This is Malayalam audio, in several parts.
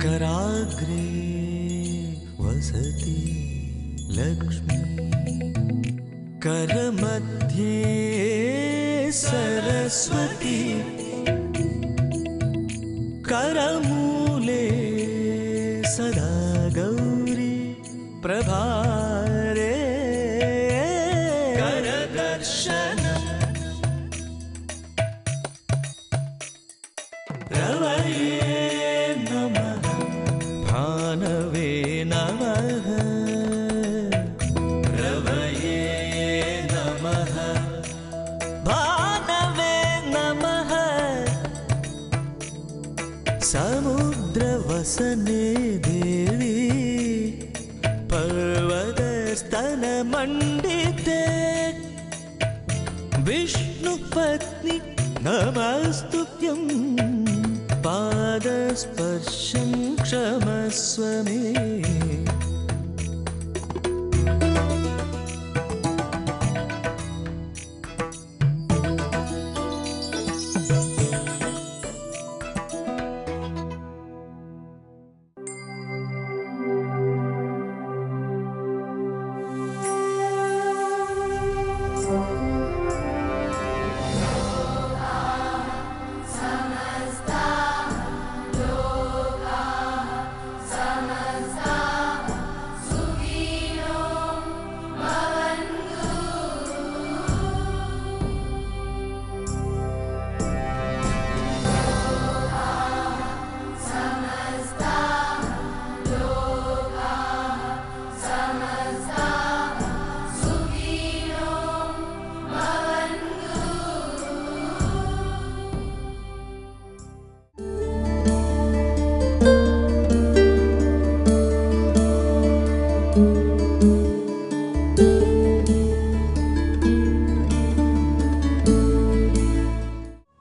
कराग्रे वसति लक्ष्मी करमध्ये सरस्वती करमूले सदा गौरी प्रभारे करदर्शन रवये नमः भानवे नमः रवये नमः भानवे नमः समुद्रवसने देवी पर्वतस्तनमण्डिते विष्णुपत्नी नमस्तुभ्यं पादस्पर्शं क्षमस्व मे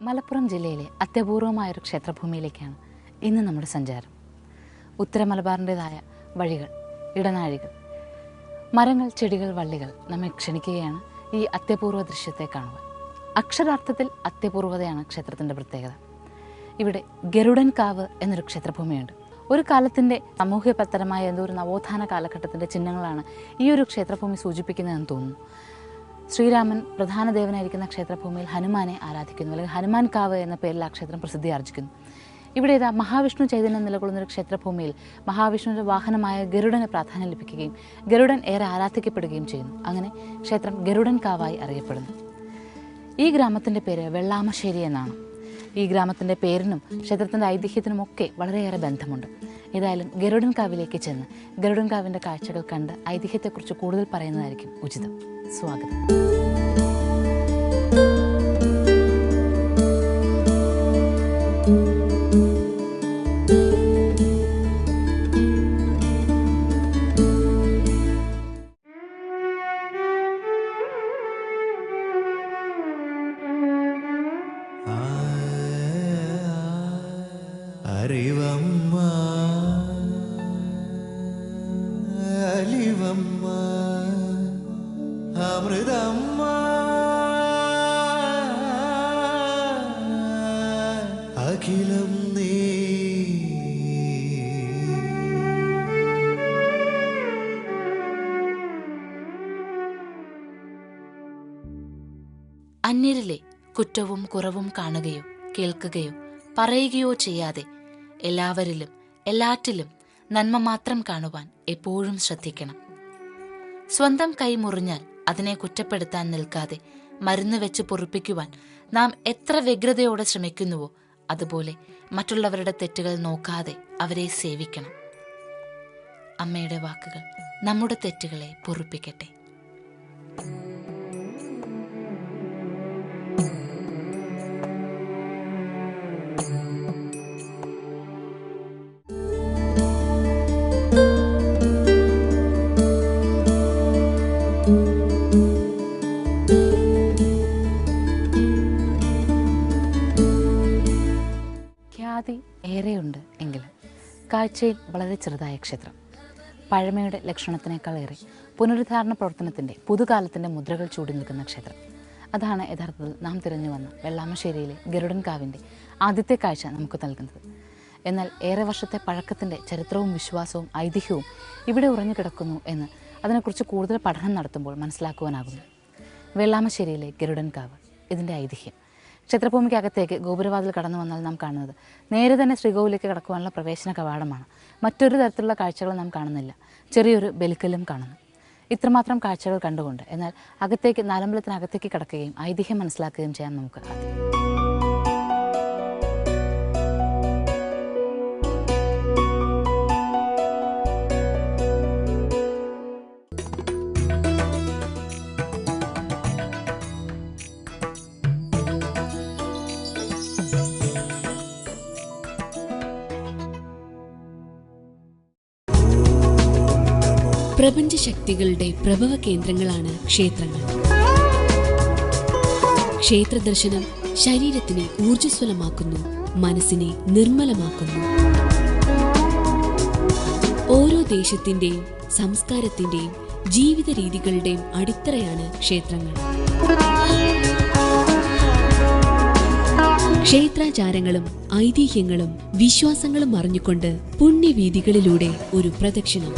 മലപ്പുറം ജില്ലയിലെ അത്യപൂർവമായൊരു ക്ഷേത്രഭൂമിയിലേക്കാണ് ഇന്ന് നമ്മുടെ സഞ്ചാരം. ഉത്തര മലബാറിൻ്റെതായ വഴികൾ, ഇടനാഴികൾ, മരങ്ങൾ, ചെടികൾ, വള്ളികൾ നമ്മെ ക്ഷണിക്കുകയാണ് ഈ അത്യപൂർവ ദൃശ്യത്തെ കാണുവാൻ. അക്ഷരാർത്ഥത്തിൽ അത്യപൂർവതയാണ് ക്ഷേത്രത്തിൻ്റെ പ്രത്യേകത. ഇവിടെ ഗരുഡൻ കാവ് എന്നൊരു ക്ഷേത്രഭൂമിയുണ്ട്. ഒരു കാലത്തിൻ്റെ സാമൂഹ്യപരമായ എന്തോ ഒരു നവോത്ഥാന കാലഘട്ടത്തിൻ്റെ ചിഹ്നങ്ങളാണ് ഈ ഒരു ക്ഷേത്രഭൂമി സൂചിപ്പിക്കുന്നതെന്ന് തോന്നുന്നു. ശ്രീരാമൻ പ്രധാന ദേവനായിരിക്കുന്ന ക്ഷേത്രഭൂമിയിൽ ഹനുമാനെ ആരാധിക്കുന്നു, അല്ലെങ്കിൽ ഹനുമാൻ കാവ് എന്ന പേരിൽ ആ ക്ഷേത്രം പ്രസിദ്ധി ആർജിക്കുന്നു. ഇവിടെ ഇതാ മഹാവിഷ്ണു ചൈതന്യം നിലകൊള്ളുന്നൊരു ക്ഷേത്രഭൂമിയിൽ മഹാവിഷ്ണുവിൻ്റെ വാഹനമായ ഗരുഡന് പ്രാധാന്യം ലഭിക്കുകയും ഗരുഡൻ ഏറെ ആരാധിക്കപ്പെടുകയും ചെയ്യുന്നു. അങ്ങനെ ക്ഷേത്രം ഗരുഡൻ കാവായി അറിയപ്പെടുന്നു. ഈ ഗ്രാമത്തിൻ്റെ പേര് വെള്ളാമശ്ശേരി എന്നാണ്. ഈ ഗ്രാമത്തിൻ്റെ പേരിനും ക്ഷേത്രത്തിൻ്റെ ഐതിഹ്യത്തിനുമൊക്കെ വളരെയേറെ ബന്ധമുണ്ട്. ഏതായാലും ഗരുഡൻ കാവിലേക്ക് ചെന്ന് ഗരുഡൻ കാവിൻ്റെ കാഴ്ചകൾ കണ്ട് ഐതിഹ്യത്തെക്കുറിച്ച് കൂടുതൽ പറയുന്നതായിരിക്കും ഉചിതം. സ്വാഗതം. അറിവമ്മ അലിവമ്മ അമൃതമ്മ അഖിലം നീ അന്യരിലെ കുറ്റവും കുറവും കാണുകയോ കേൾക്കുകയോ പറയുകയോ ചെയ്യാതെ എല്ലാവരിലും എല്ലാറ്റിലും നന്മ മാത്രം കാണുവാൻ എപ്പോഴും ശ്രദ്ധിക്കണം. സ്വന്തം കൈ മുറിഞ്ഞാൽ അതിനെ കുറ്റപ്പെടുത്താൻ നിൽക്കാതെ മരുന്ന് വെച്ച് പൊറുപ്പിക്കുവാൻ നാം എത്ര വ്യഗ്രതയോടെ ശ്രമിക്കുന്നുവോ അതുപോലെ മറ്റുള്ളവരുടെ തെറ്റുകൾ നോക്കാതെ അവരെ സേവിക്കണം. അമ്മയുടെ വാക്കുകൾ നമ്മുടെ തെറ്റുകളെ പൊറുപ്പിക്കട്ടെ. ഏറെയുണ്ട് എങ്കിലും കാഴ്ചയിൽ വളരെ ചെറുതായ ക്ഷേത്രം. പഴമയുടെ ലക്ഷണത്തിനേക്കാളേറെ പുനരുദ്ധാരണ പ്രവർത്തനത്തിൻ്റെ പുതുകാലത്തിൻ്റെ മുദ്രകൾ ചൂടി നിൽക്കുന്ന ക്ഷേത്രം. അതാണ് യഥാർത്ഥത്തിൽ നാം തിരഞ്ഞു വന്ന വെള്ളാമശ്ശേരിയിലെ ഗരുഡൻ കാവിൻ്റെ ആദ്യത്തെ കാഴ്ച നമുക്ക് നൽകുന്നത്. എന്നാൽ ഏറെ വർഷത്തെ പഴക്കത്തിൻ്റെ ചരിത്രവും വിശ്വാസവും ഐതിഹ്യവും ഇവിടെ ഉറഞ്ഞു കിടക്കുന്നു എന്ന് അതിനെക്കുറിച്ച് കൂടുതൽ പഠനം നടത്തുമ്പോൾ മനസ്സിലാക്കുവാനാകുന്നു. വെള്ളാമശ്ശേരിയിലെ ഗരുഡൻകാവ്, ഇതിൻ്റെ ഐതിഹ്യം. ക്ഷേത്രഭൂമിക്കകത്തേക്ക് ഗോപുരവാതിൽ കടന്നു വന്നാൽ നാം കാണുന്നത് നേരെ തന്നെ ശ്രീകോവിലേക്ക് കടക്കുവാനുള്ള പ്രവേശന കവാടമാണ്. മറ്റൊരു തരത്തിലുള്ള കാഴ്ചകൾ നാം കാണുന്നില്ല. ചെറിയൊരു ബലിക്കല്ലും കാണുന്നു. ഇത്രമാത്രം കാഴ്ചകൾ കണ്ടുകൊണ്ട് എന്നാൽ അകത്തേക്ക്, നാലമ്പലത്തിനകത്തേക്ക് കടക്കുകയും ഐതിഹ്യം മനസ്സിലാക്കുകയും ചെയ്യാൻ നമുക്ക് ആദ്യം. പ്രപഞ്ചശക്തികളുടെ പ്രഭവ കേന്ദ്രങ്ങളാണ് ക്ഷേത്രങ്ങൾ. ക്ഷേത്രദർശനം ശരീരത്തിനെ ഊർജ്ജസ്വലമാക്കുന്നു, മനസ്സിനെ നിർമ്മലമാക്കുന്നു. ഓരോ ദേശത്തിന്റെയും സംസ്കാരത്തിന്റെയും ജീവിത രീതികളുടെയും അടിത്തറയാണ് ക്ഷേത്രങ്ങൾ. ക്ഷേത്രാചാരങ്ങളും ഐതിഹ്യങ്ങളും വിശ്വാസങ്ങളും അറിഞ്ഞുകൊണ്ട് പുണ്യവീഥികളിലൂടെ ഒരു പ്രദക്ഷിണം.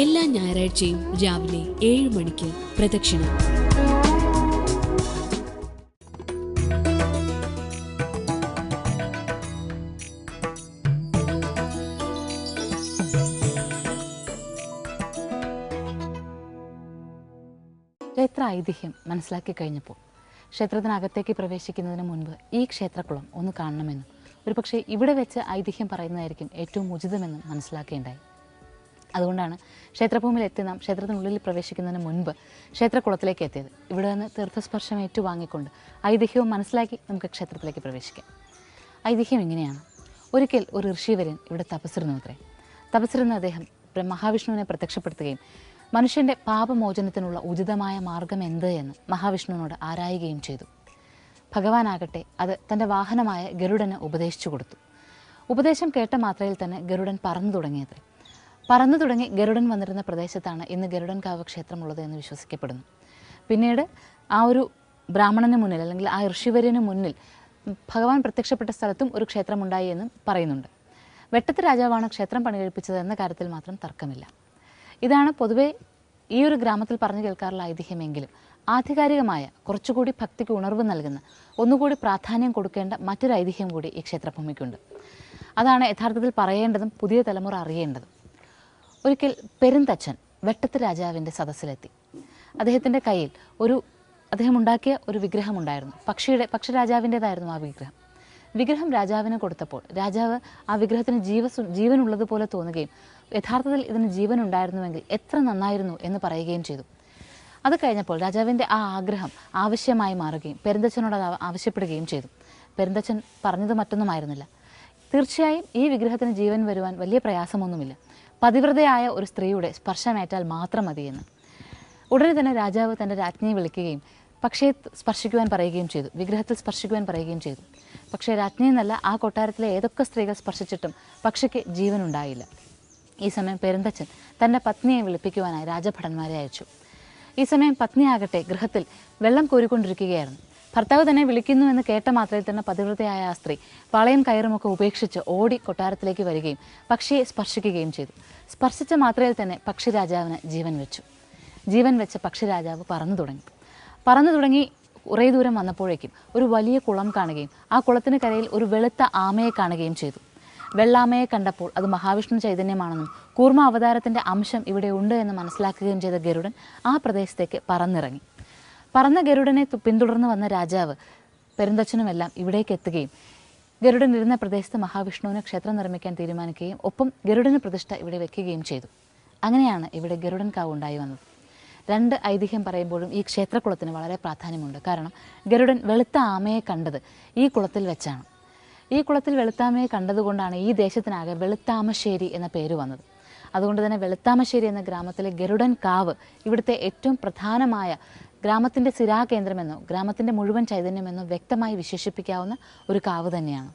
എല്ലാ ഞായറാഴ്ചയും രാവിലെ 7 മണിക്ക് പ്രദക്ഷിണം. ക്ഷേത്ര ഐതിഹ്യം മനസ്സിലാക്കി കഴിഞ്ഞപ്പോൾ ക്ഷേത്രത്തിനകത്തേക്ക് പ്രവേശിക്കുന്നതിന് മുൻപ് ഈ ക്ഷേത്രക്കുളം ഒന്ന് കാണണമെന്നും ഒരുപക്ഷെ ഇവിടെ വെച്ച് ഐതിഹ്യം പറയുന്നതായിരിക്കും ഏറ്റവും ഉചിതമെന്നും മനസ്സിലാക്കേണ്ടായി. അതുകൊണ്ടാണ് ക്ഷേത്രഭൂമിയിൽ എത്തി നാം ക്ഷേത്രത്തിനുള്ളിൽ പ്രവേശിക്കുന്നതിന് മുൻപ് ക്ഷേത്രക്കുളത്തിലേക്ക് എത്തിയത്. ഇവിടെ നിന്ന് തീർത്ഥസ്പർശം ഏറ്റുവാങ്ങിക്കൊണ്ട് ഐതിഹ്യവും മനസ്സിലാക്കി നമുക്ക് ക്ഷേത്രത്തിലേക്ക് പ്രവേശിക്കാം. ഐതിഹ്യം ഇങ്ങനെയാണ്. ഒരിക്കൽ ഒരു ഋഷിവര്യൻ ഇവിടെ തപസ്സിരുന്നു അത്രേ. തപസ്സിരുന്ന അദ്ദേഹം മഹാവിഷ്ണുവിനെ പ്രത്യക്ഷപ്പെടുത്തുകയും മനുഷ്യൻ്റെ പാപമോചനത്തിനുള്ള ഉചിതമായ മാർഗം എന്ത് എന്ന് മഹാവിഷ്ണുവിനോട് ആരായുകയും ചെയ്തു. ഭഗവാനാകട്ടെ അത് തൻ്റെ വാഹനമായ ഗരുഡന് ഉപദേശിച്ചു കൊടുത്തു. ഉപദേശം കേട്ട മാത്രയിൽ തന്നെ ഗരുഡൻ പറന്നു തുടങ്ങിയത്രേ. പറന്നു തുടങ്ങി ഗരുഡൻ വന്നിരുന്ന പ്രദേശത്താണ് ഇന്ന് ഗരുഡൻകാവ് ക്ഷേത്രമുള്ളത് എന്ന് വിശ്വസിക്കപ്പെടുന്നു. പിന്നീട് ആ ഒരു ബ്രാഹ്മണന് മുന്നിൽ അല്ലെങ്കിൽ ആ ഋഷിവര്യന് മുന്നിൽ ഭഗവാൻ പ്രത്യക്ഷപ്പെട്ട സ്ഥലത്തും ഒരു ക്ഷേത്രമുണ്ടായി എന്നും പറയുന്നുണ്ട്. വെട്ടത്ത് രാജാവാണ് ക്ഷേത്രം പണികഴിപ്പിച്ചത് എന്ന കാര്യത്തിൽ മാത്രം തർക്കമില്ല. ഇതാണ് പൊതുവെ ഈ ഒരു ഗ്രാമത്തിൽ പറഞ്ഞു കേൾക്കാറുള്ള ഐതിഹ്യമെങ്കിലും ആധികാരികമായ കുറച്ചുകൂടി ഭക്തിക്ക് ഉണർവ് നൽകുന്ന ഒന്നുകൂടി പ്രാധാന്യം കൊടുക്കേണ്ട മറ്റൊരു ഐതിഹ്യം കൂടി ഈ ക്ഷേത്രഭൂമിക്കുണ്ട്. അതാണ് യഥാർത്ഥത്തിൽ പറയേണ്ടതും പുതിയ തലമുറ അറിയേണ്ടതും. ഒരിക്കൽ പെരുന്തച്ചൻ വെട്ടത്ത് രാജാവിൻ്റെ സദസ്സിലെത്തി. അദ്ദേഹത്തിൻ്റെ കയ്യിൽ അദ്ദേഹം ഉണ്ടാക്കിയ ഒരു വിഗ്രഹമുണ്ടായിരുന്നു. പക്ഷിരാജാവിൻ്റെതായിരുന്നു ആ വിഗ്രഹം. വിഗ്രഹം രാജാവിന് കൊടുത്തപ്പോൾ രാജാവ് ആ വിഗ്രഹത്തിന് ജീവനുള്ളതുപോലെ തോന്നുകയും യഥാർത്ഥത്തിൽ ഇതിന് ജീവൻ ഉണ്ടായിരുന്നുവെങ്കിൽ എത്ര നന്നായിരുന്നു എന്ന് പറയുകയും ചെയ്തു. അത് കഴിഞ്ഞപ്പോൾ രാജാവിൻ്റെ ആ ആഗ്രഹം ആവശ്യമായി മാറുകയും പെരുന്തച്ചനോട് അത് ആവശ്യപ്പെടുകയും ചെയ്തു. പെരുന്തച്ചൻ പറഞ്ഞത് മറ്റൊന്നുമായിരുന്നില്ല. തീർച്ചയായും ഈ വിഗ്രഹത്തിന് ജീവൻ വരുവാൻ വലിയ പ്രയാസമൊന്നുമില്ല, പതിവ്രതയായ ഒരു സ്ത്രീയുടെ സ്പർശമേറ്റാൽ മാത്രം മതിയെന്ന്. ഉടനെ തന്നെ രാജാവ് തൻ്റെ രാജ്ഞിയെ വിളിക്കുകയും പക്ഷിയെ സ്പർശിക്കുവാൻ പറയുകയും ചെയ്തു, വിഗ്രഹത്തിൽ സ്പർശിക്കുവാൻ പറയുകയും ചെയ്തു. പക്ഷേ രാജ്ഞി എന്നല്ല, ആ കൊട്ടാരത്തിലെ ഏതൊക്കെ സ്ത്രീകൾ സ്പർശിച്ചിട്ടും പക്ഷിക്ക് ജീവനുണ്ടായില്ല. ഈ സമയം പെരുന്തച്ചൻ തൻ്റെ പത്നിയെ വിളിപ്പിക്കുവാനായി രാജഭടന്മാരെ അയച്ചു. ഈ സമയം പത്നിയാകട്ടെ ഗൃഹത്തിൽ വെള്ളം കോരിക്കൊണ്ടിരിക്കുകയായിരുന്നു. ഭർത്താവ് തന്നെ വിളിക്കുന്നു എന്ന് കേട്ട മാത്രയിൽ തന്നെ പതിവ്രതയായ ആ സ്ത്രീ പാളയം കയറുമൊക്കെ ഉപേക്ഷിച്ച് ഓടി കൊട്ടാരത്തിലേക്ക് വരികയും പക്ഷിയെ സ്പർശിക്കുകയും ചെയ്തു. സ്പർശിച്ച മാത്രയിൽ തന്നെ പക്ഷിരാജാവിന് ജീവൻ വെച്ചു. ജീവൻ വെച്ച പക്ഷിരാജാവ് പറന്നു തുടങ്ങി കുറേ ദൂരം വന്നപ്പോഴേക്കും ഒരു വലിയ കുളം കാണുകയും ആ കുളത്തിന് കരയിൽ ഒരു വെളുത്ത ആമയെ കാണുകയും ചെയ്തു. വെള്ളാമയെ കണ്ടപ്പോൾ അത് മഹാവിഷ്ണു ചൈതന്യമാണെന്നും കൂർമ്മ അവതാരത്തിൻ്റെ അംശം ഇവിടെ ഉണ്ട് എന്ന് മനസ്സിലാക്കുകയും ചെയ്ത ഗരുഡൻ ആ പ്രദേശത്തേക്ക് പറന്നിറങ്ങി. പറന്ന ഗരുഡനെ പിന്തുടർന്ന് വന്ന രാജാവ് പെരുന്തച്ചനുമെല്ലാം ഇവിടേക്ക് എത്തുകയും ഗരുഡൻ ഇരുന്ന പ്രദേശത്ത് മഹാവിഷ്ണുവിന് ക്ഷേത്രം നിർമ്മിക്കാൻ തീരുമാനിക്കുകയും ഒപ്പം ഗരുഡന് പ്രതിഷ്ഠ ഇവിടെ വെക്കുകയും ചെയ്തു. അങ്ങനെയാണ് ഇവിടെ ഗരുഡൻകാവ് ഉണ്ടായി വന്നത്. രണ്ട് ഐതിഹ്യം പറയുമ്പോഴും ഈ ക്ഷേത്രക്കുളത്തിന് വളരെ പ്രാധാന്യമുണ്ട്. കാരണം ഗരുഡൻ വെളുത്ത ആമയെ കണ്ടത് ഈ കുളത്തിൽ വെച്ചാണ്. ഈ കുളത്തിൽ വെളുത്താമയെ കണ്ടതുകൊണ്ടാണ് ഈ ദേശത്തിനാകെ വെളുത്താമശ്ശേരി എന്ന പേര് വന്നത്. അതുകൊണ്ട് തന്നെ വെളുത്താമശ്ശേരി എന്ന ഗ്രാമത്തിലെ ഗരുഡൻ കാവ് ഇവിടുത്തെ ഏറ്റവും പ്രധാനമായ ഗ്രാമത്തിൻ്റെ സിരാകേന്ദ്രമെന്നോ ഗ്രാമത്തിൻ്റെ മുഴുവൻ ചൈതന്യമെന്നോ വ്യക്തമായി വിശേഷിപ്പിക്കാവുന്ന ഒരു കാവ് തന്നെയാണ്.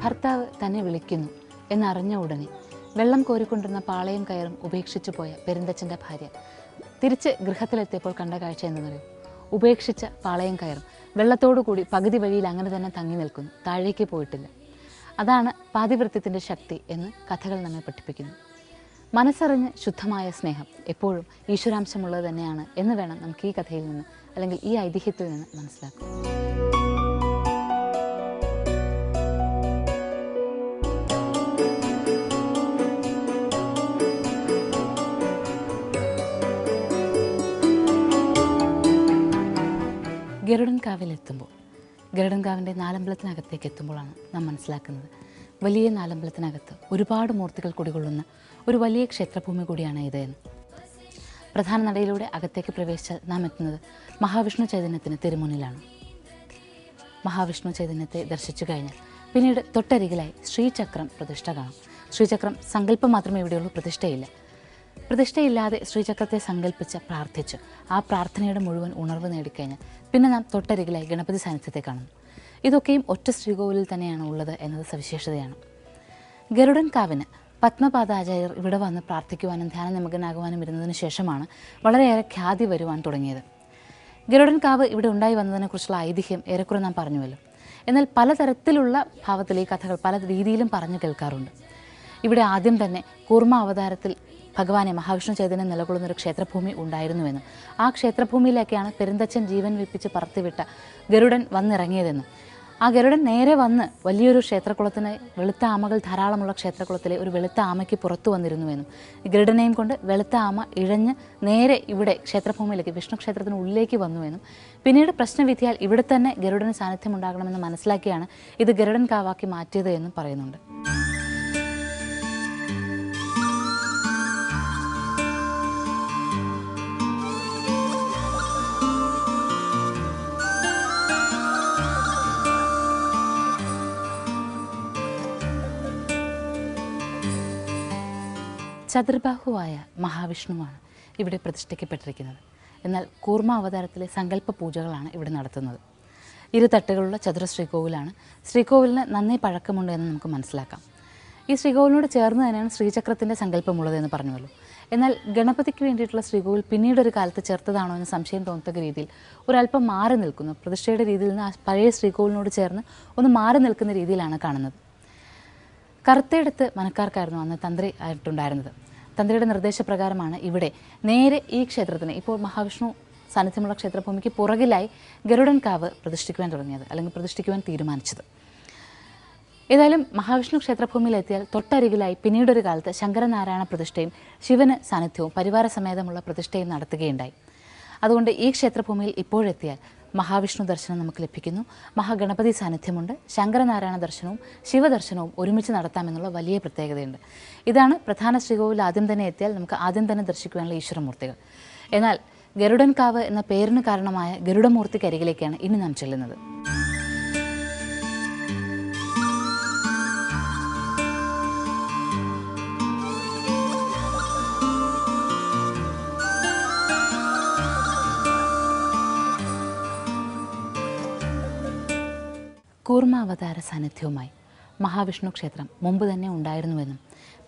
ഭർത്താവ് തന്നെ വിളിക്കുന്നു എന്നറിഞ്ഞ ഉടനെ വെള്ളം കോരിക്കൊണ്ടിരുന്ന പാളയും കയറും ഉപേക്ഷിച്ചു പോയ പെരുന്തച്ഛൻ്റെ ഭാര്യ തിരിച്ച് ഗൃഹത്തിലെത്തിയപ്പോൾ കണ്ട കാഴ്ച എന്തെന്നറിയും? ഉപേക്ഷിച്ച പാളയം കയറും വെള്ളത്തോടു കൂടി പകുതി വഴിയിൽ അങ്ങനെ തന്നെ തങ്ങി നിൽക്കുന്നു, താഴേക്ക് പോയിട്ടില്ല. അതാണ് പാതിവൃത്യത്തിൻ്റെ ശക്തി എന്ന് കഥകൾ നമ്മെ പഠിപ്പിക്കുന്നു. മനസ്സറിഞ്ഞ് ശുദ്ധമായ സ്നേഹം എപ്പോഴും ഈശ്വരാംശമുള്ളത് തന്നെയാണ് എന്ന് വേണം നമുക്ക് ഈ കഥയിൽ നിന്ന് അല്ലെങ്കിൽ ഈ ഐതിഹ്യത്തിൽ നിന്ന് മനസ്സിലാക്കാം. ഗരുഡൻകാവിലെത്തുമ്പോൾ, ഗരുഡൻകാവിൻ്റെ നാലമ്പലത്തിനകത്തേക്ക് എത്തുമ്പോഴാണ് നാം മനസ്സിലാക്കുന്നത് വലിയ നാലമ്പലത്തിനകത്ത് ഒരുപാട് മൂർത്തികൾ കുടികൊള്ളുന്ന ഒരു വലിയ ക്ഷേത്രഭൂമി കൂടിയാണ് ഇത് എന്ന്. പ്രധാന നടയിലൂടെ അകത്തേക്ക് പ്രവേശിച്ചാൽ നാം എത്തുന്നത് മഹാവിഷ്ണു ചൈതന്യത്തിന് തിരുമുന്നിലാണ്. മഹാവിഷ്ണു ചൈതന്യത്തെ ദർശിച്ചു കഴിഞ്ഞാൽ പിന്നീട് തൊട്ടരികിലായി ശ്രീചക്രം പ്രതിഷ്ഠ കാണാം. ശ്രീചക്രം സങ്കല്പം മാത്രമേ ഇവിടെയുള്ളൂ, പ്രതിഷ്ഠയില്ല. പ്രതിഷ്ഠയില്ലാതെ ശ്രീചക്രത്തെ സങ്കല്പിച്ച് പ്രാർത്ഥിച്ച് ആ പ്രാർത്ഥനയുടെ മുഴുവൻ ഉണർവ് നേടിക്കഴിഞ്ഞാൽ പിന്നെ നാം തൊട്ടരികിലായി ഗണപതി സാന്നിധ്യത്തെ കാണുന്നു. ഇതൊക്കെയും ഒറ്റ ശ്രീകോവിലിൽ തന്നെയാണ് ഉള്ളത് എന്നത് സവിശേഷതയാണ്. ഗരുഡൻകാവിന് പത്മപാദാചാര്യർ ഇവിടെ വന്ന് പ്രാർത്ഥിക്കുവാനും ധ്യാനനിമഗ്നാകുവാനും ഇരുന്നതിന് ശേഷമാണ് വളരെയേറെ ഖ്യാതി വരുവാൻ തുടങ്ങിയത്. ഗരുഡൻകാവ് ഇവിടെ ഉണ്ടായി വന്നതിനെക്കുറിച്ചുള്ള ഐതിഹ്യം ഏറെക്കുറെ നാം പറഞ്ഞുവല്ലോ. എന്നാൽ പലതരത്തിലുള്ള ഭാവത്തിൽ ഈ കഥകൾ പല രീതിയിലും പറഞ്ഞു കേൾക്കാറുണ്ട്. ഇവിടെ ആദ്യം തന്നെ കൂർമ്മ അവതാരത്തിൽ ഭഗവാനെ മഹാവിഷ്ണു ചൈതന്യം നിലകൊള്ളുന്നൊരു ക്ഷേത്രഭൂമി ഉണ്ടായിരുന്നുവെന്നും ആ ക്ഷേത്രഭൂമിയിലേക്കാണ് പെരുന്തച്ഛൻ ജീവൻ വെപ്പിച്ച് പറത്തിവിട്ട ഗരുഡൻ വന്നിറങ്ങിയതെന്നും ആ ഗരുഡൻ നേരെ വന്ന് വലിയൊരു ക്ഷേത്രക്കുളത്തിന് വെളുത്ത ആമകൾ ധാരാളമുള്ള ക്ഷേത്രക്കുളത്തിലെ ഒരു വെളുത്ത ആമയ്ക്ക് പുറത്തു വന്നിരുന്നുവെന്നും ഗരുഡനെയും കൊണ്ട് വെളുത്ത ആമ ഇഴഞ്ഞ് നേരെ ഇവിടെ ക്ഷേത്രഭൂമിയിലേക്ക് വിഷ്ണു ക്ഷേത്രത്തിന് ഉള്ളിലേക്ക് വന്നുവെന്നും പിന്നീട് പ്രശ്നവിധിയാൽ ഇവിടെ തന്നെ ഗരുഡന് സാന്നിധ്യം ഉണ്ടാകണമെന്ന് മനസ്സിലാക്കിയാണ് ഇത് ഗരുഡൻ കാവാക്കി മാറ്റിയത് എന്നും പറയുന്നുണ്ട്. ചതുർബാഹുവായ മഹാവിഷ്ണുവാണ് ഇവിടെ പ്രതിഷ്ഠിക്കപ്പെട്ടിരിക്കുന്നത്. എന്നാൽ കൂർമ്മ അവതാരത്തിലെ സങ്കല്പ പൂജകളാണ് ഇവിടെ നടത്തുന്നത്. ഇരുതട്ടുകളുള്ള ചതുര ശ്രീകോവിലാണ്. ശ്രീകോവിലിന് നന്നേ പഴക്കമുണ്ട് എന്ന് നമുക്ക് മനസ്സിലാക്കാം. ഈ ശ്രീകോവിലിനോട് ചേർന്ന് തന്നെയാണ് ശ്രീചക്രത്തിൻ്റെ സങ്കല്പമുള്ളത് എന്ന് പറഞ്ഞുവല്ലോ. എന്നാൽ ഗണപതിക്ക് വേണ്ടിയിട്ടുള്ള ശ്രീകോവിൽ പിന്നീടൊരു കാലത്ത് ചേർത്തതാണോ എന്ന് സംശയം തോന്നത്തക്ക രീതിയിൽ ഒരല്പം മാറി നിൽക്കുന്നു. പ്രതിഷ്ഠയുടെ രീതിയിൽ നിന്ന് ആ പഴയ ശ്രീകോവിലിനോട് ചേർന്ന് ഒന്ന് മാറി നിൽക്കുന്ന രീതിയിലാണ് കാണുന്നത്. കറുത്തെടുത്ത് മനക്കാർക്കായിരുന്നു അന്ന് തന്ത്രി ആയിട്ടുണ്ടായിരുന്നത്. തന്ത്രിയുടെ നിർദ്ദേശപ്രകാരമാണ് ഇവിടെ നേരെ ഈ ക്ഷേത്രത്തിന്, ഇപ്പോൾ മഹാവിഷ്ണു സാന്നിധ്യമുള്ള ക്ഷേത്രഭൂമിക്ക് പുറകിലായി ഗരുഡൻകാവ് പ്രതിഷ്ഠിക്കുവാൻ തുടങ്ങിയത് അല്ലെങ്കിൽ പ്രതിഷ്ഠിക്കുവാൻ തീരുമാനിച്ചത്. ഏതായാലും മഹാവിഷ്ണു ക്ഷേത്രഭൂമിയിലെത്തിയാൽ തൊട്ടരികിലായി പിന്നീടൊരു കാലത്ത് ശങ്കരനാരായണ പ്രതിഷ്ഠയും ശിവന് സാന്നിധ്യവും പരിവാര സമേതമുള്ള പ്രതിഷ്ഠയും നടത്തുകയുണ്ടായി. അതുകൊണ്ട് ഈ ക്ഷേത്രഭൂമിയിൽ ഇപ്പോഴെത്തിയാൽ മഹാവിഷ്ണു ദർശനം നമുക്ക് ലഭിക്കുന്നു, മഹാഗണപതി സാന്നിധ്യമുണ്ട്, ശങ്കരനാരായണ ദർശനവും ശിവദർശനവും ഒരുമിച്ച് നടത്താമെന്നുള്ള വലിയ പ്രത്യേകതയുണ്ട്. ഇതാണ് പ്രധാന ശ്രീകോവിൽ ആദ്യം തന്നെ എത്തിയാൽ നമുക്ക് ആദ്യം തന്നെ ദർശിക്കുവാനുള്ള ഈശ്വരമൂർത്തികൾ. എന്നാൽ ഗരുഡൻകാവ് എന്ന പേരിന് കാരണമായ ഗരുഡമൂർത്തിക്കരികിലേക്കാണ് ഇനി നാം ചെല്ലുന്നത്. കൂർമാവതാര സാന്നിധ്യവുമായി മഹാവിഷ്ണു ക്ഷേത്രം മുമ്പ് തന്നെ ഉണ്ടായിരുന്നുവെന്നും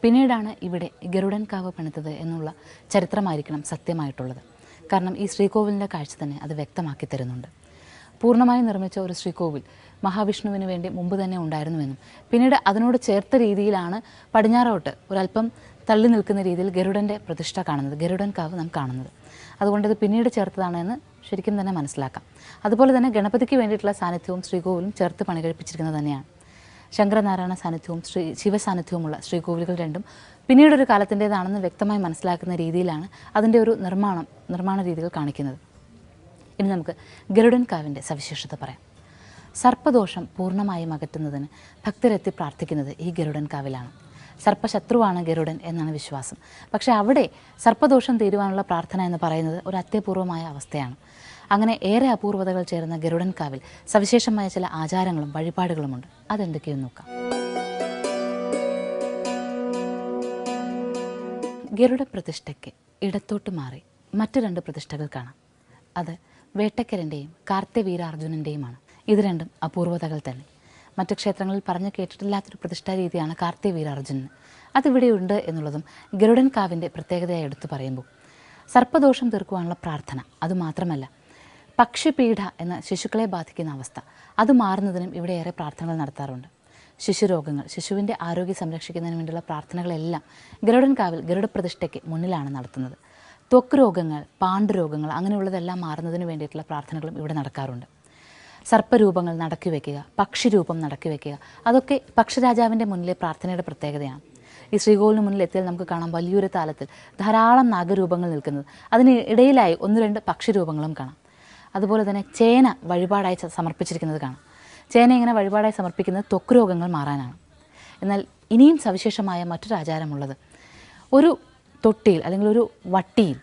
പിന്നീടാണ് ഇവിടെ ഗരുഡൻകാവ് പണിതത് എന്നുള്ള ചരിത്രമായിരിക്കണം സത്യമായിട്ടുള്ളത്. കാരണം ഈ ശ്രീകോവിലിൻ്റെ കാഴ്ച തന്നെ അത് വ്യക്തമാക്കി തരുന്നുണ്ട്. പൂർണ്ണമായി നിർമ്മിച്ച ഒരു ശ്രീകോവിൽ മഹാവിഷ്ണുവിന് വേണ്ടി മുമ്പ് തന്നെ ഉണ്ടായിരുന്നുവെന്നും പിന്നീട് അതിനോട് ചേർത്ത രീതിയിലാണ് പടിഞ്ഞാറോട്ട് ഒരല്പം തള്ളി നിൽക്കുന്ന രീതിയിൽ ഗരുഡൻ്റെ പ്രതിഷ്ഠ കാണുന്നത്, ഗരുഡൻകാവ് നാം കാണുന്നത്. അതുകൊണ്ട് ഇത് പിന്നീട് ചേർത്തതാണെന്ന് ശരിക്കും തന്നെ മനസ്സിലാക്കാം. അതുപോലെ തന്നെ ഗണപതിക്ക് വേണ്ടിയിട്ടുള്ള സാന്നിധ്യവും ശ്രീകോവിലും ചേർത്ത് പണി കഴിപ്പിച്ചിരിക്കുന്നത് തന്നെയാണ്. ശങ്കരനാരായണ സാന്നിധ്യവും ശിവസാന്നിധ്യവുമുള്ള ശ്രീകോവിലുകൾ രണ്ടും പിന്നീടൊരു കാലത്തിൻ്റേതാണെന്ന് വ്യക്തമായി മനസ്സിലാക്കുന്ന രീതിയിലാണ് അതിൻ്റെ ഒരു നിർമ്മാണ രീതികൾ കാണിക്കുന്നത്. ഇനി നമുക്ക് ഗരുഡൻകാവിൻ്റെ സവിശേഷത പറയാം. സർപ്പദോഷം പൂർണ്ണമായും അകറ്റുന്നതിന് ഭക്തരെത്തി പ്രാർത്ഥിക്കുന്നത് ഈ ഗരുഡൻകാവിലാണ്. സർപ്പശത്രുവാണ് ഗരുഡൻ എന്നാണ് വിശ്വാസം. പക്ഷേ അവിടെ സർപ്പദോഷം തീരുവാനുള്ള പ്രാർത്ഥന എന്ന് പറയുന്നത് ഒരു അത്യപൂർവമായ അവസ്ഥയാണ്. അങ്ങനെ ഏറെ അപൂർവതകൾ ചേർന്ന ഗരുഡൻകാവിൽ സവിശേഷമായ ചില ആചാരങ്ങളും വഴിപാടുകളുമുണ്ട്. അതെന്തൊക്കെയെന്ന് നോക്കാം. ഗരുഡ പ്രതിഷ്ഠയ്ക്ക് ഇടത്തോട്ട് മാറി മറ്റു രണ്ട് പ്രതിഷ്ഠകൾ കാണാം. അത് വേട്ടക്കരൻ്റെയും കാർത്തിവീരാർജുനൻ്റെയുമാണ്. ഇത് രണ്ടും അപൂർവതകൾ തന്നെ. മറ്റു ക്ഷേത്രങ്ങളിൽ പറഞ്ഞു കേട്ടിട്ടില്ലാത്തൊരു പ്രതിഷ്ഠാ രീതിയാണ് കാർത്തിവീരാർജുനൻ. അതിവിടെയുണ്ട് എന്നുള്ളതും ഗരുഡൻ കാവിൻ്റെ പ്രത്യേകതയായി എടുത്തു പറയുമ്പോൾ സർപ്പദോഷം തീർക്കുവാനുള്ള പ്രാർത്ഥന അതുമാത്രമല്ല, പക്ഷിപീഠ എന്ന ശിശുക്കളെ ബാധിക്കുന്ന അവസ്ഥ അത് മാറുന്നതിനും ഇവിടെ ഏറെ പ്രാർത്ഥനകൾ നടത്താറുണ്ട്. ശിശുരോഗങ്ങൾ, ശിശുവിൻ്റെ ആരോഗ്യം സംരക്ഷിക്കുന്നതിന് വേണ്ടിയുള്ള പ്രാർത്ഥനകളെല്ലാം ഗരുഡൻ കാവിൽ ഗരുഡപ്രതിഷ്ഠയ്ക്ക് മുന്നിലാണ് നടത്തുന്നത്. ത്വക്ക് രോഗങ്ങൾ, പാണ്ഡുരോഗങ്ങൾ അങ്ങനെയുള്ളതെല്ലാം മാറുന്നതിന് വേണ്ടിയിട്ടുള്ള പ്രാർത്ഥനകളും ഇവിടെ നടക്കാറുണ്ട്. സർപ്പരൂപങ്ങൾ നടക്കി വയ്ക്കുക, പക്ഷിരൂപം നടക്കി വയ്ക്കുക, അതൊക്കെ പക്ഷിരാജാവിൻ്റെ മുന്നിലെ പ്രാർത്ഥനയുടെ പ്രത്യേകതയാണ്. ഈ ശ്രീകോവിലിന് മുന്നിൽ എത്തിയാൽ നമുക്ക് കാണാം വലിയൊരു താലത്തിൽ ധാരാളം നാഗരൂപങ്ങൾ നിൽക്കുന്നത്, അതിന് ഇടയിലായി 1-2 പക്ഷിരൂപങ്ങളും കാണാം. അതുപോലെ തന്നെ ചേന വഴിപാടായി സമർപ്പിച്ചിരിക്കുന്നത് കാണാം. ചേന ഇങ്ങനെ വഴിപാടായി സമർപ്പിക്കുന്നത് ത്വക്ക് രോഗങ്ങൾ മാറാനാണ്. എന്നാൽ ഇനിയും സവിശേഷമായ മറ്റൊരു ആചാരമുള്ളത്, ഒരു തൊട്ടിയിൽ അല്ലെങ്കിൽ ഒരു വട്ടിയിൽ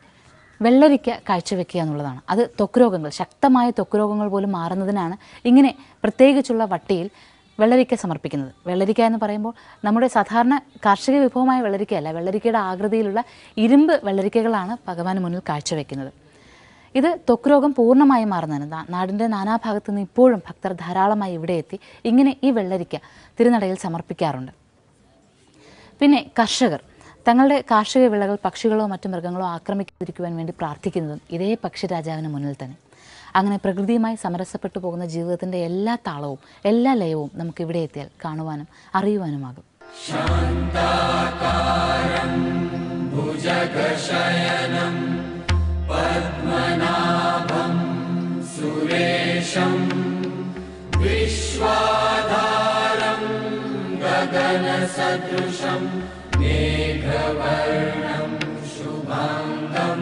വെള്ളരിക്ക കാഴ്ചവെക്കുക എന്നുള്ളതാണ്. അത് ത്വക്ക് രോഗങ്ങൾ, ശക്തമായ ത്വക്ക് രോഗങ്ങൾ പോലും മാറുന്നതിനാണ് ഇങ്ങനെ പ്രത്യേകിച്ചുള്ള വട്ടിയിൽ വെള്ളരിക്ക സമർപ്പിക്കുന്നത്. വെള്ളരിക്ക എന്ന് പറയുമ്പോൾ നമ്മുടെ സാധാരണ കാർഷിക വിഭവമായ വെള്ളരിക്കയല്ല, വെള്ളരിക്കയുടെ ആകൃതിയിലുള്ള ഇരുമ്പ് വെള്ളരിക്കകളാണ് ഭഗവാന് മുന്നിൽ കാഴ്ചവെക്കുന്നത്. ഇത് ത്വക്ക് രോഗം പൂർണ്ണമായി മാറുന്നതിന് നാടിൻ്റെ നാനാഭാഗത്തു നിന്ന് ഇപ്പോഴും ഭക്തർ ധാരാളമായി ഇവിടെ എത്തി ഇങ്ങനെ ഈ വെള്ളരിക്ക തിരുനടയിൽ സമർപ്പിക്കാറുണ്ട്. പിന്നെ കർഷകർ തങ്ങളുടെ കാർഷിക വിളകൾ പക്ഷികളോ മറ്റു മൃഗങ്ങളോ ആക്രമിക്കാതിരിക്കുവാൻ വേണ്ടി പ്രാർത്ഥിക്കുന്നതും ഇതേ പക്ഷിരാജാവിന് മുന്നിൽ തന്നെ. അങ്ങനെ പ്രകൃതിയുമായി സമരസപ്പെട്ടു പോകുന്ന ജീവിതത്തിൻ്റെ എല്ലാ താളവും എല്ലാ ലയവും നമുക്ക് ഇവിടെ എത്തിയാൽ കാണുവാനും അറിയുവാനുമാകും. പദ്മനാഭം സുരേശം വിശ്വാധാരം ഗഗനസദൃശം മേഘവർണം ശുഭാംഗം.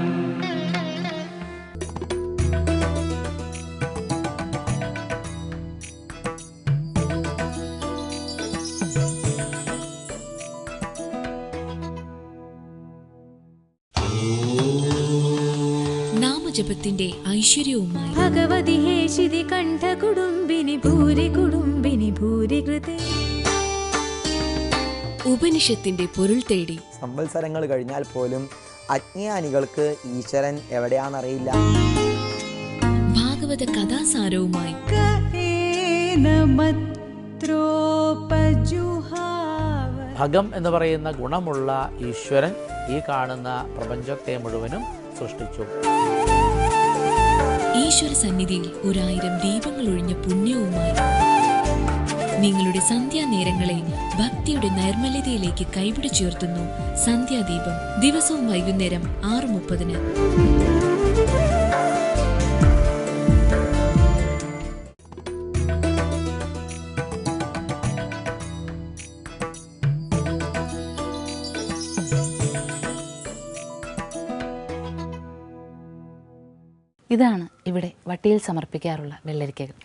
നാമജപത്തിന്റെ ഐശ്വര്യവുമായി ഭഗവതി ഹേശിതി കണ്ഠ കുടുംബിനി ഭൂരി കുടുംബിനി ഭൂരി കൃതേ. ഉപനിഷത്തിന്റെ പൊരുൾ തേടി സംവത്സരങ്ങൾ കഴിഞ്ഞാൽ പോലും അജ്ഞാനികൾക്ക് ഈശ്വരൻ എവിടെയാണെന്നറിയില്ല. ഭാഗവത കഥാസാരവുമായി ഭഗം എന്ന് പറയുന്ന ഗുണമുള്ള ഈശ്വരൻ ഈ കാണുന്ന പ്രപഞ്ചത്തെ മുഴുവനും സൃഷ്ടിച്ചു. ഈശ്വര സന്നിധിയിൽ 1000 ദീപങ്ങൾ ഒഴിഞ്ഞ പുണ്യവുമായി നിങ്ങളുടെ സന്ധ്യാനേരങ്ങളെ ഭക്തിയുടെ നൈർമല്യതയിലേക്ക് കൈപിടിച്ചുയർത്തുന്നു സന്ധ്യാദീപം. ദിവസവും വൈകുന്നേരം 6:30. ഇതാണ് ഇവിടെ വട്ടിയിൽ സമർപ്പിക്കാറുള്ള വെള്ളരിക്കകൾ.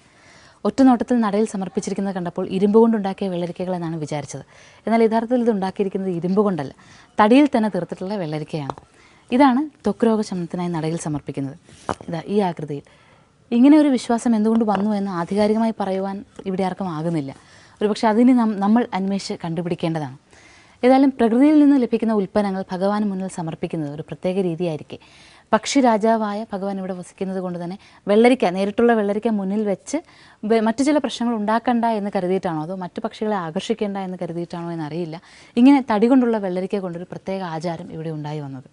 ഒറ്റനോട്ടത്തിൽ നടയിൽ സമർപ്പിച്ചിരിക്കുന്നത് കണ്ടപ്പോൾ ഇരുമ്പ് കൊണ്ടുണ്ടാക്കിയ വെള്ളരിക്കകൾ എന്നാണ് വിചാരിച്ചത്. എന്നാൽ യഥാർത്ഥത്തിൽ ഇത് ഉണ്ടാക്കിയിരിക്കുന്നത് ഇരുമ്പ് കൊണ്ടല്ല, തടിയിൽ തന്നെ തീർത്തിട്ടുള്ള വെള്ളരിക്കയാണ്. ഇതാണ് ത്വക്ക് രോഗശമനത്തിനായി നടയിൽ സമർപ്പിക്കുന്നത്. ഇതാ ഈ ആകൃതിയിൽ. ഇങ്ങനെ ഒരു വിശ്വാസം എന്തുകൊണ്ട് വന്നു എന്ന് ആധികാരികമായി പറയുവാൻ ഇവിടെ ആർക്കും ആകുന്നില്ല. ഒരുപക്ഷെ അതിന് നമ്മൾ അന്വേഷിച്ച് കണ്ടുപിടിക്കേണ്ടതാണ്. ഏതായാലും പ്രകൃതിയിൽ നിന്ന് ലഭിക്കുന്ന ഉൽപ്പന്നങ്ങൾ ഭഗവാന് മുന്നിൽ സമർപ്പിക്കുന്നത് ഒരു പ്രത്യേക രീതിയായിരിക്കെ പക്ഷിരാജാവായ ഭഗവാൻ ഇവിടെ വസിക്കുന്നത് കൊണ്ട് തന്നെ വെള്ളരിക്ക, നേരിട്ടുള്ള വെള്ളരിക്ക മുന്നിൽ വെച്ച് മറ്റു ചില പ്രശ്നങ്ങൾ ഉണ്ടാക്കണ്ട എന്ന് കരുതിയിട്ടാണോ അതോ മറ്റു പക്ഷികളെ ആകർഷിക്കേണ്ട എന്ന് കരുതിയിട്ടാണോ എന്നറിയില്ല, ഇങ്ങനെ തടി കൊണ്ടുള്ള വെള്ളരിക്ക കൊണ്ടൊരു പ്രത്യേക ആചാരം ഇവിടെ ഉണ്ടായി വന്നത്.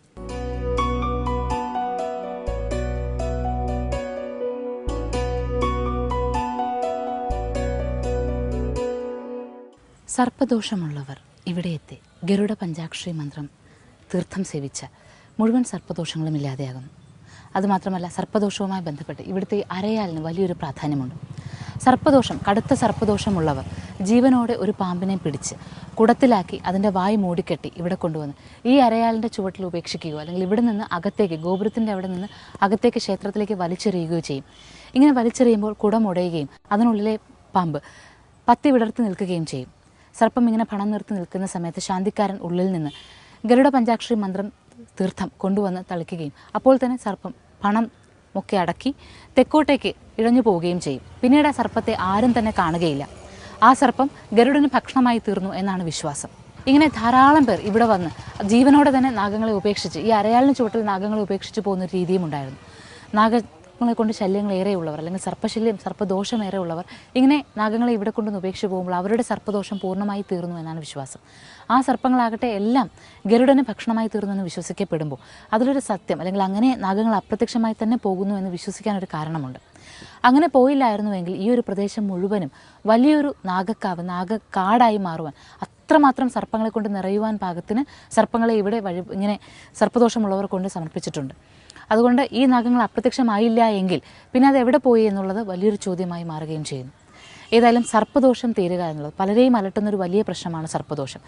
സർപ്പദോഷമുള്ളവർ ഇവിടെ എത്തി ഗരുഡ പഞ്ചാക്ഷരി മന്ത്രം തീർത്ഥം സേവിച്ച മുഴുവൻ സർപ്പദോഷങ്ങളും ഇല്ലാതെയാകുന്നു. അതുമാത്രമല്ല, സർപ്പദോഷവുമായി ബന്ധപ്പെട്ട് ഇവിടുത്തെ അരയാലിന് വലിയൊരു പ്രാധാന്യമുണ്ട്. സർപ്പദോഷം, കടുത്ത സർപ്പദോഷമുള്ളവർ ജീവനോടെ ഒരു പാമ്പിനെ പിടിച്ച് കുടത്തിലാക്കി അതിൻ്റെ വായ് മൂടിക്കെട്ടി ഇവിടെ കൊണ്ടുവന്ന് ഈ അരയാലിൻ്റെ ചുവട്ടിൽ ഉപേക്ഷിക്കുകയോ അല്ലെങ്കിൽ ഇവിടെ നിന്ന് അകത്തേക്ക്, ഗോപുരത്തിൻ്റെ അവിടെ നിന്ന് അകത്തേക്ക് ക്ഷേത്രത്തിലേക്ക് വലിച്ചെറിയുകയോ ചെയ്യും. ഇങ്ങനെ വലിച്ചെറിയുമ്പോൾ കുടം ഉടയുകയും അതിനുള്ളിലെ പാമ്പ് പത്തി വിടർത്തി നിൽക്കുകയും ചെയ്യും. സർപ്പം ഇങ്ങനെ പണം നിർത്തി നിൽക്കുന്ന സമയത്ത് ശാന്തിക്കാരൻ ഉള്ളിൽ നിന്ന് ഗരുഡ പഞ്ചാക്ഷരി മന്ത്രം തീർത്ഥം കൊണ്ടുവന്ന് തളിക്കുകയും അപ്പോൾ തന്നെ സർപ്പം പണം ഒക്കെ അടക്കി തെക്കോട്ടേക്ക് ഇഴഞ്ഞു പോവുകയും ചെയ്യും. പിന്നീട് ആ സർപ്പത്തെ ആരും തന്നെ കാണുകയില്ല. ആ സർപ്പം ഗരുഡന് ഭക്ഷണമായി തീർന്നു എന്നാണ് വിശ്വാസം. ഇങ്ങനെ ധാരാളം പേർ ഇവിടെ വന്ന് ജീവനോടെ തന്നെ നാഗങ്ങളെ ഉപേക്ഷിച്ച്, ഈ അരയാലിന് ചുവട്ടിൽ നാഗങ്ങളെ ഉപേക്ഷിച്ച് പോകുന്ന ഒരു രീതിയും ഉണ്ടായിരുന്നു. സർപ്പങ്ങളെ കൊണ്ട് ശല്യങ്ങൾ ഏറെയുള്ളവർ, അല്ലെങ്കിൽ സർപ്പശല്യം സർപ്പദോഷം ഏറെയുള്ളവർ ഇങ്ങനെ നാഗങ്ങളെ ഇവിടെ കൊണ്ടൊന്ന് ഉപേക്ഷിച്ച് പോകുമ്പോൾ അവരുടെ സർപ്പദോഷം പൂർണ്ണമായി തീർന്നു എന്നാണ് വിശ്വാസം. ആ സർപ്പങ്ങളാകട്ടെ എല്ലാം ഗരുഡന് ഭക്ഷണമായി തീർന്നു എന്ന് വിശ്വസിക്കപ്പെടുമ്പോൾ അതിലൊരു സത്യം, അല്ലെങ്കിൽ അങ്ങനെ നാഗങ്ങൾ അപ്രത്യക്ഷമായി തന്നെ പോകുന്നു എന്ന് വിശ്വസിക്കാനൊരു കാരണമുണ്ട്. അങ്ങനെ പോയില്ലായിരുന്നുവെങ്കിൽ ഈ ഒരു പ്രദേശം മുഴുവനും വലിയൊരു നാഗക്കാവ്, നാഗക്കാടായി മാറുവാൻ, അത്രമാത്രം സർപ്പങ്ങളെ കൊണ്ട് നിറയുവാൻ പാകത്തിന് സർപ്പങ്ങളെ ഇവിടെ ഇങ്ങനെ സർപ്പദോഷമുള്ളവർ കൊണ്ട് സമർപ്പിച്ചിട്ടുണ്ട്. അതുകൊണ്ട് ഈ നാഗങ്ങൾ അപ്രത്യക്ഷമായില്ല എങ്കിൽ പിന്നെ അത് എവിടെ പോയി എന്നുള്ളത് വലിയൊരു ചോദ്യമായി മാറുകയും ചെയ്യുന്നു. ഏതായാലും സർപ്പദോഷം തീരുക എന്നുള്ളത് പലരെയും അലട്ടുന്നൊരു വലിയ പ്രശ്നമാണ് സർപ്പദോഷം.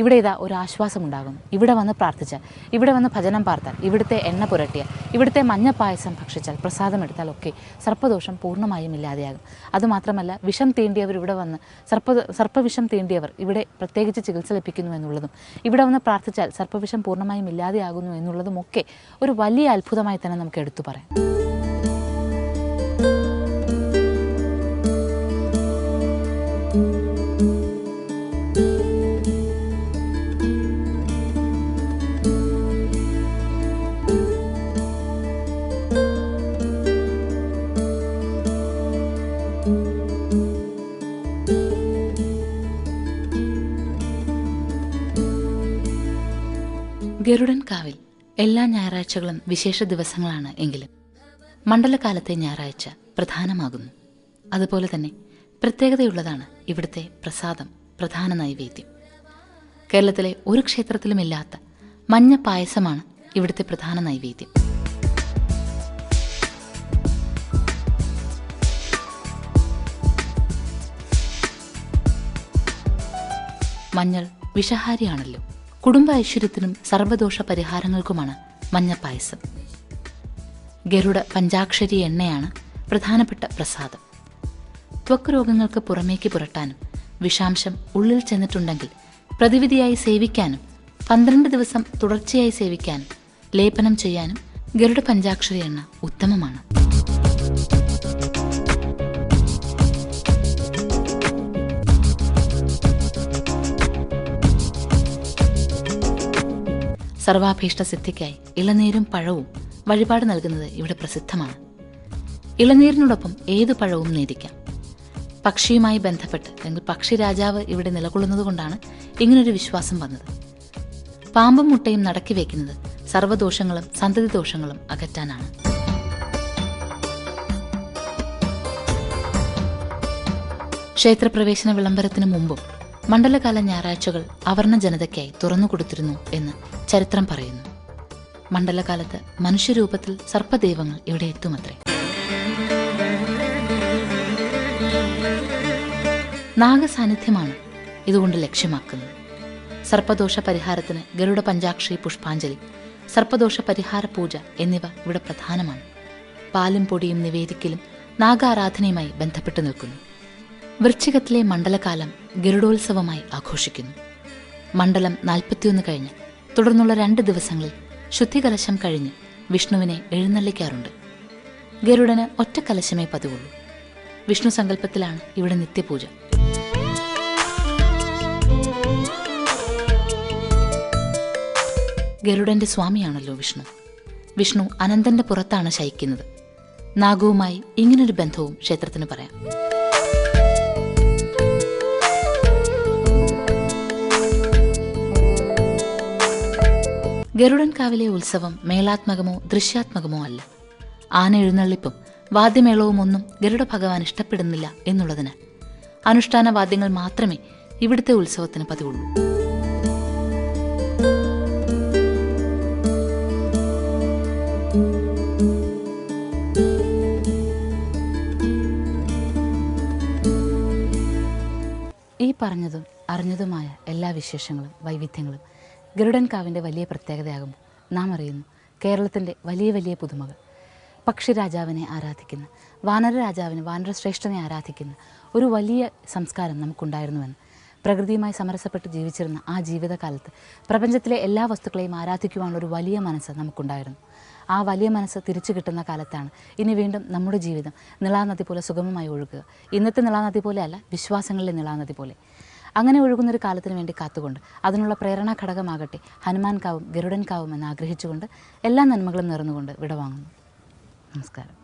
ഇവിടെ ഇതാ ഒരു ആശ്വാസമുണ്ടാകുന്നു. ഇവിടെ വന്ന് പ്രാർത്ഥിച്ചാൽ, ഇവിടെ വന്ന് ഭജനം പാർത്താൽ, ഇവിടുത്തെ എണ്ണ പുരട്ടിയാൽ, ഇവിടുത്തെ മഞ്ഞപ്പായസം ഭക്ഷിച്ചാൽ, പ്രസാദം എടുത്താൽ ഒക്കെ സർപ്പദോഷം പൂർണ്ണമായും ഇല്ലാതെയാകും. അതുമാത്രമല്ല, വിഷം തീണ്ടിയവർ ഇവിടെ വന്ന് സർപ്പവിഷം തീണ്ടിയവർ ഇവിടെ പ്രത്യേകിച്ച് ചികിത്സ ലഭിക്കുന്നു എന്നുള്ളതും, ഇവിടെ വന്ന് പ്രാർത്ഥിച്ചാൽ സർപ്പവിഷം പൂർണ്ണമായും ഇല്ലാതെയാകുന്നു എന്നുള്ളതും ഒക്കെ ഒരു വലിയ അത്ഭുതമായി തന്നെ നമുക്ക് എടുത്തു പറയാം. ഗരുഡൻ കാവിൽ എല്ലാ ഞായറാഴ്ചകളും വിശേഷ ദിവസങ്ങളാണ് എങ്കിലും മണ്ഡലകാലത്തെ ഞായറാഴ്ച പ്രധാനമാകുന്നു. അതുപോലെ തന്നെ പ്രത്യേകതയുള്ളതാണ് ഇവിടുത്തെ പ്രസാദം, പ്രധാന നൈവേദ്യം. കേരളത്തിലെ ഒരു ക്ഷേത്രത്തിലുമില്ലാത്ത മഞ്ഞ പായസമാണ് ഇവിടുത്തെ പ്രധാന നൈവേദ്യം. മഞ്ഞൾ വിഷഹാരിയാണല്ലോ. കുടുംബ ഐശ്വര്യത്തിനും സർവ്വദോഷ പരിഹാരങ്ങൾക്കുമാണ് മഞ്ഞപ്പായസം. ഗരുഡ പഞ്ചാക്ഷരി എണ്ണയാണ് പ്രധാനപ്പെട്ട പ്രസാദം. ത്വക്ക് രോഗങ്ങൾക്ക് പുറമേക്ക് പുരട്ടാനും വിഷാംശം ഉള്ളിൽ ചെന്നിട്ടുണ്ടെങ്കിൽ പ്രതിവിധിയായി സേവിക്കാനും 12 ദിവസം തുടർച്ചയായി സേവിക്കാനും ലേപനം ചെയ്യാനും ഗരുഡ പഞ്ചാക്ഷരി എണ്ണ ഉത്തമമാണ്. സർവാഭീഷ്ട സിദ്ധിക്കായി ഇളനീരും പഴവും വഴിപാട് നൽകുന്നത് ഇവിടെ പ്രസിദ്ധമാണ്. ഇളനീരിനോടൊപ്പം ഏതു പഴവും നേദിക്കാം. പക്ഷിയുമായി ബന്ധപ്പെട്ട്, അല്ലെങ്കിൽ പക്ഷി രാജാവ് ഇവിടെ നിലകൊള്ളുന്നത് കൊണ്ടാണ് ഇങ്ങനൊരു വിശ്വാസം വന്നത്. പാമ്പും മുട്ടയും നടക്കി വയ്ക്കുന്നത് സർവ്വദോഷങ്ങളും സന്തതി ദോഷങ്ങളും അകറ്റാനാണ്. ക്ഷേത്രപ്രവേശന വിളംബരത്തിന് മുമ്പും മണ്ഡലകാല ഞായറാഴ്ചകൾ അവർണ ജനതയ്ക്കായി തുറന്നുകൊടുത്തിരുന്നു എന്ന് ചരിത്രം പറയുന്നു. മണ്ഡലകാലത്ത് മനുഷ്യരൂപത്തിൽ സർപ്പദൈവങ്ങൾ ഇവിടെ എത്തുമത്രേ. നാഗസാന്നിധ്യമാണ് ഇതുകൊണ്ട് ലക്ഷ്യമാക്കുന്നത്. സർപ്പദോഷ പരിഹാരത്തിന് ഗരുഡ പഞ്ചാക്ഷരി പുഷ്പാഞ്ജലി, സർപ്പദോഷ പരിഹാര പൂജ എന്നിവ ഇവിടെ പ്രധാനമാണ്. പാലും പൊടിയും നിവേദിക്കലും നാഗാരാധനയുമായി ബന്ധപ്പെട്ടു നിൽക്കുന്നു. വൃശ്ചികത്തിലെ മണ്ഡലകാലം ഗരുഡോത്സവമായി ആഘോഷിക്കുന്നു. മണ്ഡലം 41 കഴിഞ്ഞ് തുടർന്നുള്ള 2 ദിവസങ്ങളിൽ ശുദ്ധികലശം കഴിഞ്ഞ് വിഷ്ണുവിനെ എഴുന്നള്ളിക്കാറുണ്ട്. ഗരുഡന് ഒറ്റ കലശമേ പതിവുള്ളൂ. വിഷ്ണു സങ്കല്പത്തിലാണ് ഇവിടെ നിത്യപൂജ. ഗരുഡന്റെ സ്വാമിയാണല്ലോ വിഷ്ണു. വിഷ്ണു അനന്തന്റെ പുറത്താണ് ശയിക്കുന്നത്. നാഗവുമായി ഇങ്ങനൊരു ബന്ധവും ക്ഷേത്രത്തിന് പറയാം. ഗരുഡൻ കാവിലെ ഉത്സവം മേളാത്മകമോ ദൃശ്യാത്മകമോ അല്ല. ആന എഴുന്നള്ളിപ്പും വാദ്യമേളവും ഒന്നും ഗരുഡ ഭഗവാൻ ഇഷ്ടപ്പെടുന്നില്ല എന്നുള്ളതിനാൽ അനുഷ്ഠാന വാദ്യങ്ങൾ മാത്രമേ ഇവിടുത്തെ ഉത്സവത്തിന് പതിവുള്ളൂ. ഈ പറഞ്ഞതും അറിഞ്ഞതുമായ എല്ലാ വിശേഷങ്ങളും വൈവിധ്യങ്ങളും ഗരുഡൻ കാവിൻ്റെ വലിയ പ്രത്യേകതയാകുമ്പോൾ നാം അറിയുന്നു കേരളത്തിൻ്റെ വലിയ വലിയ പുതുമകൾ. പക്ഷിരാജാവിനെ ആരാധിക്കുന്ന, വാനരരാജാവിനെ, വാനരശ്രേഷ്ഠനെ ആരാധിക്കുന്ന ഒരു വലിയ സംസ്കാരം നമുക്കുണ്ടായിരുന്നുവെന്ന്, പ്രകൃതിയുമായി സമരസപ്പെട്ട് ജീവിച്ചിരുന്ന ആ ജീവിതകാലത്ത് പ്രപഞ്ചത്തിലെ എല്ലാ വസ്തുക്കളെയും ആരാധിക്കുവാനുള്ള ഒരു വലിയ മനസ്സ് നമുക്കുണ്ടായിരുന്നു. ആ വലിയ മനസ്സ് തിരിച്ചു കിട്ടുന്ന കാലത്താണ് ഇനി വീണ്ടും നമ്മുടെ ജീവിതം നിളാനദി പോലെ സുഗമമായി ഒഴുകുക. ഇന്നത്തെ നിളാനദി പോലെ അല്ല, വിശ്വാസങ്ങളിലെ നിളാനദി പോലെ. അങ്ങനെ ഒഴുകുന്നൊരു കാലത്തിന് വേണ്ടി കാത്തുകൊണ്ട് അതിനുള്ള പ്രേരണാ ഘടകമാകട്ടെ ഹനുമാൻ കാവും ഗരുഡൻ കാവും എന്ന് ആഗ്രഹിച്ചുകൊണ്ട് എല്ലാ നന്മകളും നേർന്നുകൊണ്ട് വിടവാങ്ങുന്നു. നമസ്കാരം.